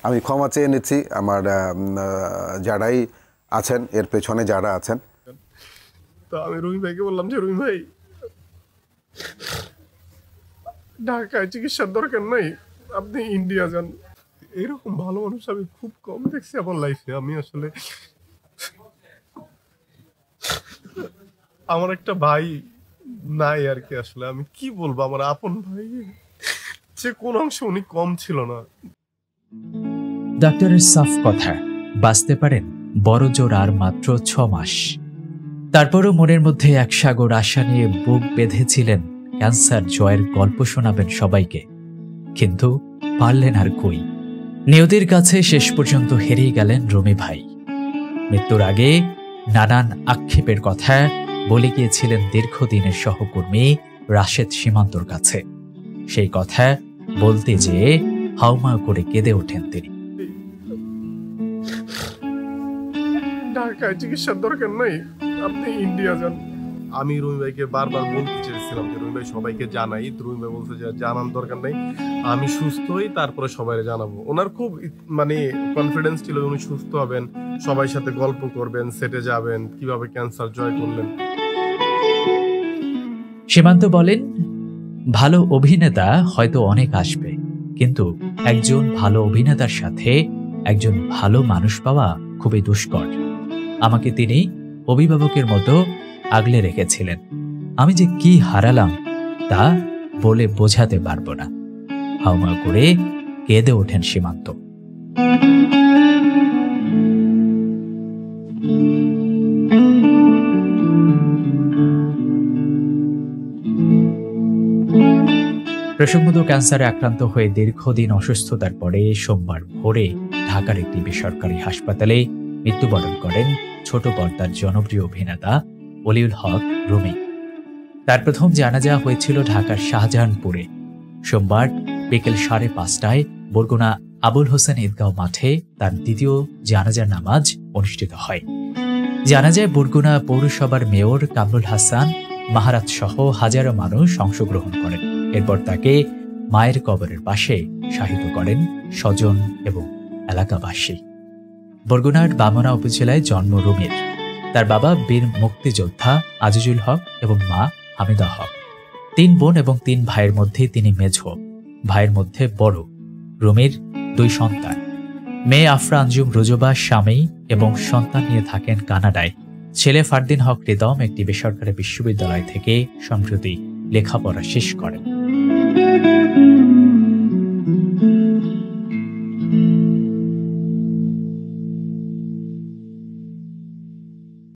আমি ক্ষমা চেয়ে নিচ্ছি আমার যারাই আছেন, এর পেছনে যারা আছেন। তো আমি রুমি ভাইকে বললাম যে রুমি ভাই, ঢাকায় চিকিৎসার দরকার নাই, আপনি ইন্ডিয়া যান। এরকম ভালো মানুষ আমি খুব কম দেখছি আমার লাইফে। আমি আসলে আমার একটা ভাই নাই আর কি, আসলে আমি কি বলবো, আমার আপন ভাই যে কোন অংশে উনি কম ছিল না। ডাক্তারের সাফ কথা, বাঁচতে পারেন বড় জোর আর মাত্র 6 মাস। তারপরও মনের মধ্যে এক সাগর আশা নিয়ে বুক বেঁধেছিলেন ক্যান্সার জয়ের গল্প শোনাবেন সবাইকে, কিন্তু পারলেন আর কই। নিয়তির কাছে শেষ পর্যন্ত হেরেই গেলেন রুমি ভাই। মৃত্যুর আগে নানান আক্ষেপের কথা বলে গিয়েছিলেন দীর্ঘদিনের সহকর্মী রাশেদ সীমান্তর কাছে। সেই কথা বলতে যেয়ে হাউমা করে কেঁদে ওঠেন তিনি। ঢাকায় চিকিৎসার দরকার নাই, আপনি ইন্ডিয়া যান। আমি রুমি ভাইকে বারবার বলতে চেয়েছিলাম যে রুমি ভাই সবাইকে জানাই। রুমি ভাই বলছে যে জানার দরকার নাই, আমি সুস্থ হই তারপরে সবাই জানাবো। ওনার খুব মানে কনফিডেন্স ছিল উনি সুস্থ হবেন, সবাই সাথে গল্প করবেন, সেটে যাবেন, কিভাবে ক্যান্সার জয় করলেন। সীমান্ত বলেন, ভালো অভিনেতা হয়তো অনেক আসবে, কিন্তু একজন ভালো অভিনেতার সাথে একজন ভালো মানুষ পাওয়া খুবই দুষ্কর। আমাকে তিনি অভিভাবকের মতো আগলে রেখেছিলেন। আমি যে কি হারালাম তা বলে বোঝাতে পারবো না। হাউমা করে কেঁদে ওঠেন সীমান্ত। প্রসঙ্গত ক্যান্সারে আক্রান্ত হয়ে দীর্ঘদিন অসুস্থতার পরে সোমবার ভোরে ঢাকার একটি বেসরকারি হাসপাতালে মৃত্যুবরণ করেন ছোট পর্দার জনপ্রিয় অভিনেতা অলিউল হক রুমি। তার প্রথম জানাজা হয়েছিল ঢাকার শাহজাহানপুরে। সোমবার বিকেল 5:30টায় বরগুনা আবুল হোসেন ঈদগাঁও মাঠে তার দ্বিতীয় জানাজার নামাজ অনুষ্ঠিত হয়। জানাজায় বরগুনা পৌরসভার মেয়র কামরুল হাসান মাহারাত সহ হাজারো মানুষ অংশগ্রহণ করেন। এরপর তাকে মায়ের কবরের পাশে শাহিদ করেন স্বজন এবং এলাকাবাসী। বরগুনার বামনা উপজেলায় জন্ম রুমির। তার বাবা বীর মুক্তিযোদ্ধা আজিজুল হক এবং মা হামিদা হক। 3 বোন এবং 3 ভাইয়ের মধ্যে তিনি মেঝ, ভাইয়ের মধ্যে বড়। রুমির 2 সন্তান, মেয়ে আফরা আঞ্জুম রুজবা স্বামী এবং সন্তান নিয়ে থাকেন কানাডায়। ছেলে ফারদিন হক রিদম একটি বেসরকারি বিশ্ববিদ্যালয় থেকে সম্প্রতি লেখাপড়া শেষ করেন।